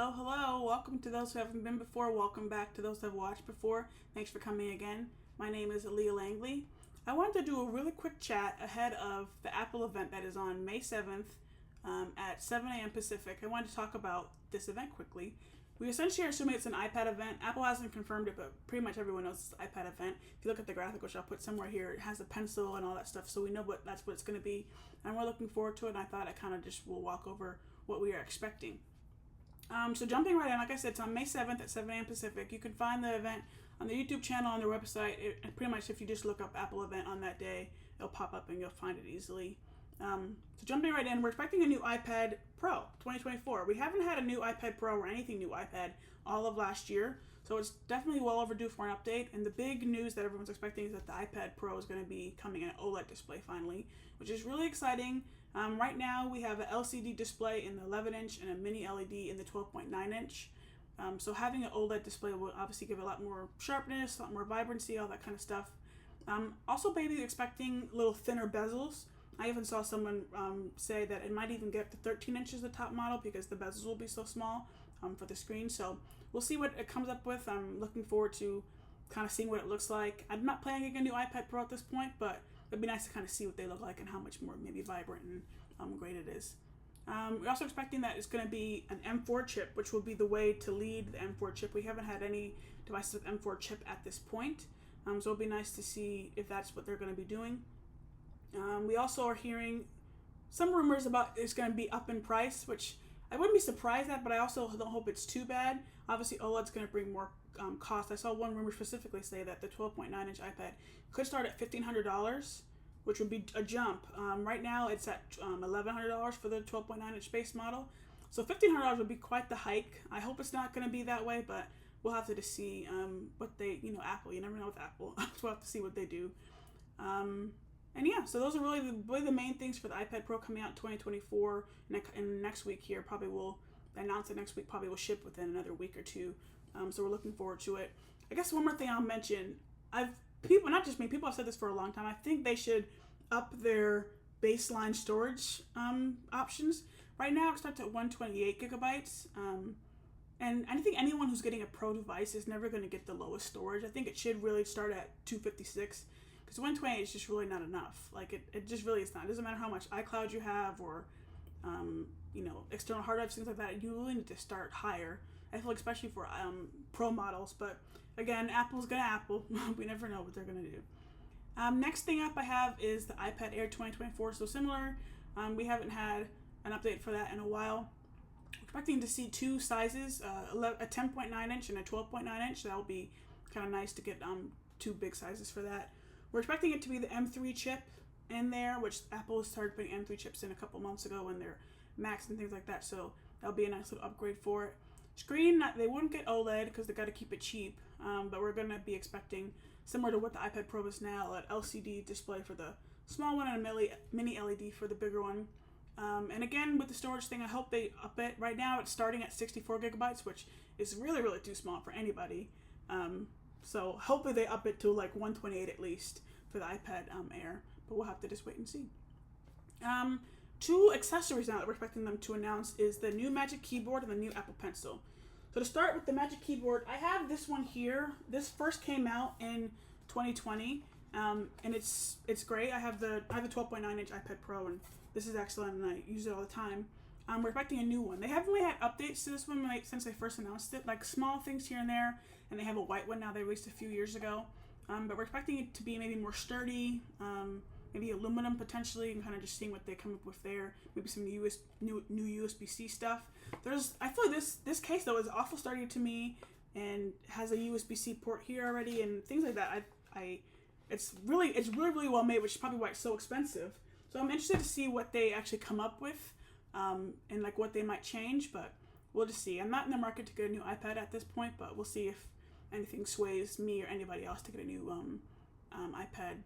Hello, hello. Welcome to those who haven't been before. Welcome back to those who have watched before. Thanks for coming again. My name is Aaliyah Langley. I wanted to do a really quick chat ahead of the Apple event that is on May 7th at 7 a.m. Pacific. I wanted to talk about this event quickly. We essentially are assuming it's an iPad event. Apple hasn't confirmed it, but pretty much everyone knows it's an iPad event. If you look at the graphic, which I'll put somewhere here, it has a pencil and all that stuff, so we know that's what it's going to be. And we're looking forward to it, and I thought I kind of just will walk over what we are expecting. So jumping right in, like I said, it's on May 7th at 7 a.m. Pacific. You can find the event on the YouTube channel, on their website. And pretty much if you just look up Apple event on that day, it'll pop up and you'll find it easily. So jumping right in, we're expecting a new iPad Pro 2024. We haven't had a new iPad Pro or anything new iPad all of last year, so it's definitely well overdue for an update. And the big news that everyone's expecting is that the iPad Pro is going to be coming in an OLED display finally, which is really exciting. Right now we have an LCD display in the 11-inch and a mini LED in the 12.9-inch. So having an OLED display will obviously give a lot more sharpness, a lot more vibrancy, all that kind of stuff. Also, maybe expecting little thinner bezels. I even saw someone say that it might even get to 13 inches the top model because the bezels will be so small for the screen. So we'll see what it comes up with. I'm looking forward to kind of seeing what it looks like. I'm not planning to get a new iPad Pro at this point, but it'd be nice to kind of see what they look like and how much more maybe vibrant and great it is. We're also expecting that it's going to be an M4 chip, which will be the way to lead the M4 chip. We haven't had any devices with M4 chip at this point, so it'll be nice to see if that's what they're going to be doing. We also are hearing some rumors about it's going to be up in price, which I wouldn't be surprised at, but I also don't hope it's too bad. Obviously, OLED's going to bring more cost. I saw one rumor specifically say that the 12.9-inch iPad could start at $1,500, which would be a jump. Right now, it's at $1,100 for the 12.9-inch base model. So $1,500 would be quite the hike. I hope it's not going to be that way, but we'll have to just see what they, Apple, you never know with Apple. So we'll have to see what they do. And yeah, so those are really the main things for the iPad Pro coming out in 2024. And next week here, probably we'll announce it next week, probably will ship within another week or two. So we're looking forward to it. I guess one more thing I'll mention, people, not just me, people have said this for a long time. I think they should up their baseline storage options. Right now it starts at 128 gigabytes. And I think anyone who's getting a Pro device is never going to get the lowest storage. I think it should really start at 256. Because 128 is just really not enough. Like, it just really is not. It doesn't matter how much iCloud you have or, external hard drives, things like that. You really need to start higher. I feel like especially for Pro models. But, again, Apple's gonna Apple. We never know what they're going to do. Next thing up I have is the iPad Air 2024. So similar. We haven't had an update for that in a while. We're expecting to see two sizes, a 10.9-inch and a 12.9-inch. That will be kind of nice to get two big sizes for that. We're expecting it to be the M3 chip in there, which Apple started putting M3 chips in a couple months ago in their Macs and things like that, so that'll be a nice little upgrade for it. Screen, they wouldn't get OLED because they got to keep it cheap, but we're going to be expecting, similar to what the iPad Pro is now, an LCD display for the small one and a mini LED for the bigger one. And again, with the storage thing, I hope they up it. Right now, it's starting at 64 gigabytes, which is really, really too small for anybody. So hopefully they up it to like 128 at least for the iPad Air, but we'll have to just wait and see. Two accessories now that we're expecting them to announce is the new Magic Keyboard and the new Apple Pencil. So to start with the Magic Keyboard, I have this one here. This first came out in 2020, and it's great. I have the 12.9-inch iPad Pro, and this is excellent, and I use it all the time. We're expecting a new one. They haven't really had updates to this one since they first announced it, like small things here and there, and they have a white one now they released a few years ago. But we're expecting it to be maybe more sturdy, maybe aluminum potentially, and kind of just seeing what they come up with there. Maybe some new USB-C stuff. I feel like this case though is awful sturdy to me, and has a USB-C port here already, and things like that. It's really well made, which is probably why it's so expensive. So I'm interested to see what they actually come up with. And like what they might change, but we'll just see. I'm not in the market to get a new iPad at this point, but we'll see if anything sways me or anybody else to get a new iPad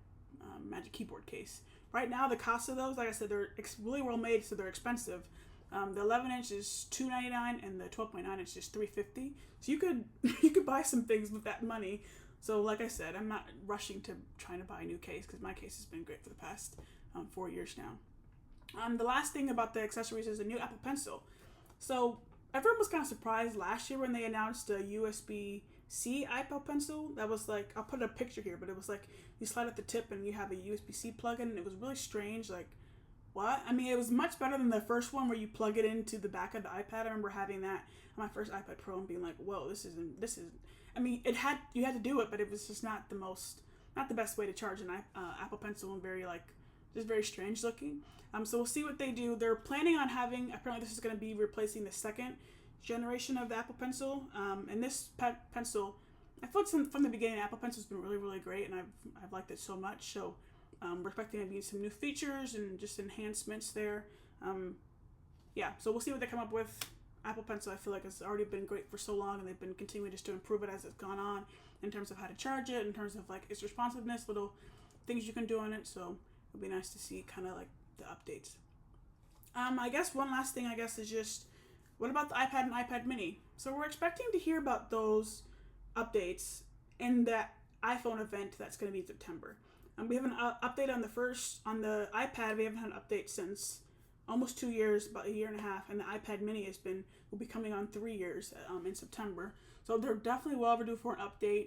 Magic Keyboard case. Right now, the cost of those, like I said, they're really well made, so they're expensive. The 11-inch is $299 and the 12.9-inch is $350. So you could buy some things with that money. So like I said, I'm not rushing to trying to buy a new case because my case has been great for the past 4 years now. The last thing about the accessories is a new Apple Pencil. So everyone was kind of surprised last year when they announced a USB-C Apple Pencil. That was like, I'll put a picture here, but it was like you slide at the tip and you have a USB-C plug-in, and it was really strange. Like, what? I mean, it was much better than the first one where you plug it into the back of the iPad. I remember having that on my first iPad Pro and being like, whoa, this isn't. I mean, you had to do it, but it was just not the best way to charge an Apple Pencil, and just very strange looking. So we'll see what they do. They're planning on having, apparently this is going to be replacing the second generation of the Apple Pencil. And this pencil, I feel like from the beginning, Apple Pencil's been really, really great, and I've liked it so much. So we're expecting maybe some new features and just enhancements there. So we'll see what they come up with. Apple Pencil, I feel like it's already been great for so long, and they've been continuing just to improve it as it's gone on in terms of how to charge it, in terms of like its responsiveness, little things you can do on it. So it'll be nice to see kind of like the updates. I guess one last thing is just, what about the iPad and iPad mini? So we're expecting to hear about those updates in that iPhone event that's going to be in September. We have an update on the iPad. We haven't had an update since almost 2 years, about a year and a half, and the iPad mini will be coming on 3 years in September. So they're definitely well overdue for an update.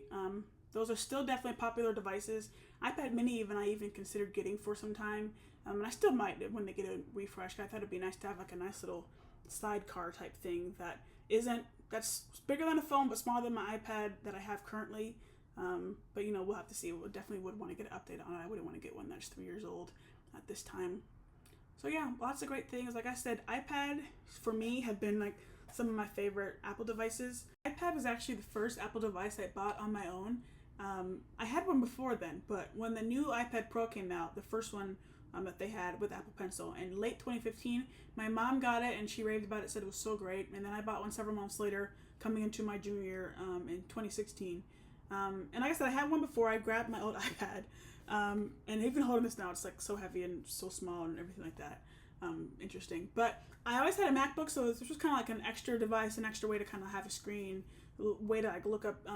Those are still definitely popular devices. iPad mini I even considered getting for some time. And I still might when they get a refresh. I thought it'd be nice to have like a nice little sidecar type thing that's bigger than a phone but smaller than my iPad that I have currently. But we'll have to see. We definitely would want to get an update on it. I wouldn't want to get one that's 3 years old at this time. So yeah, lots of great things. Like I said, iPad for me have been like some of my favorite Apple devices. iPad was actually the first Apple device I bought on my own. I had one before then, but when the new iPad Pro came out, the first one that they had with Apple Pencil in late 2015, my mom got it and she raved about it, said it was so great. And then I bought one several months later, coming into my junior year in 2016. And like I said, I had one before. I grabbed my old iPad, and even holding this now, it's like so heavy and so small and everything like that. Interesting. But I always had a MacBook, so this was kind of like an extra device, an extra way to kind of have a screen, way to like look up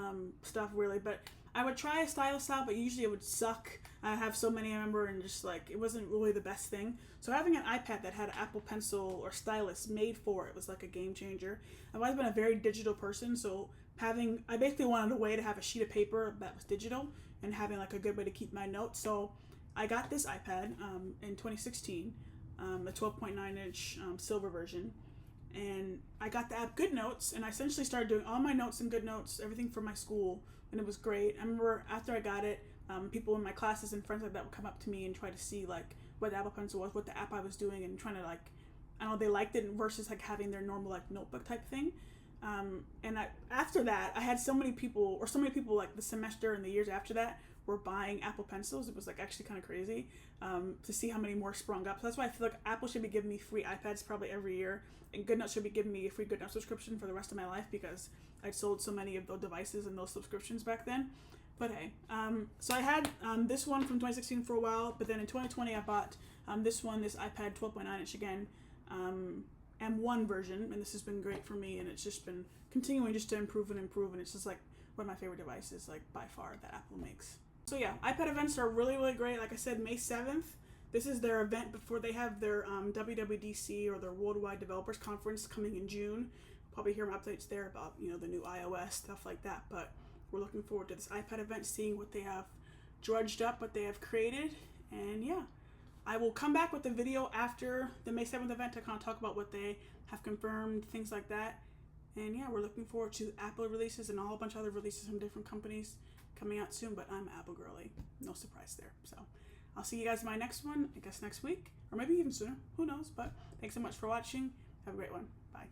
stuff really. But I would try a stylus out, but usually it would suck. I have so many, I remember, and just like it wasn't really the best thing. So having an iPad that had an Apple Pencil or stylus made for it was like a game changer. I've always been a very digital person, so I basically wanted a way to have a sheet of paper that was digital and having like a good way to keep my notes. So I got this iPad in 2016, the 12.9-inch silver version, and I got the app GoodNotes, and I essentially started doing all my notes in GoodNotes, everything for my school, and it was great. I remember after I got it, people in my classes and friends like that would come up to me and try to see like what the Apple Pencil was, what the app I was doing, and trying to like, I don't know, they liked it versus like having their normal like notebook type thing. After that, I had so many people like the semester and the years after that were buying Apple Pencils. It was like actually kind of crazy to see how many more sprung up. So that's why I feel like Apple should be giving me free iPads probably every year, and GoodNotes should be giving me a free GoodNotes subscription for the rest of my life because I sold so many of those devices and those subscriptions back then. But hey, so I had this one from 2016 for a while, but then in 2020 I bought this iPad 12.9-inch again. M1 version, and this has been great for me, and it's just been continuing just to improve, and it's just like one of my favorite devices, like by far, that Apple makes. So yeah, iPad events are really, really great. Like I said, May 7th, this is their event before they have their WWDC, or their Worldwide Developers Conference, coming in June. Probably hear updates there about the new iOS, stuff like that, but we're looking forward to this iPad event, seeing what they have drudged up, what they have created, and yeah. I will come back with a video after the May 7th event to kind of talk about what they have confirmed, things like that. And yeah, we're looking forward to Apple releases and a whole bunch of other releases from different companies coming out soon, but I'm Apple girly. No surprise there. So I'll see you guys in my next one, I guess next week, or maybe even sooner. Who knows? But thanks so much for watching. Have a great one. Bye.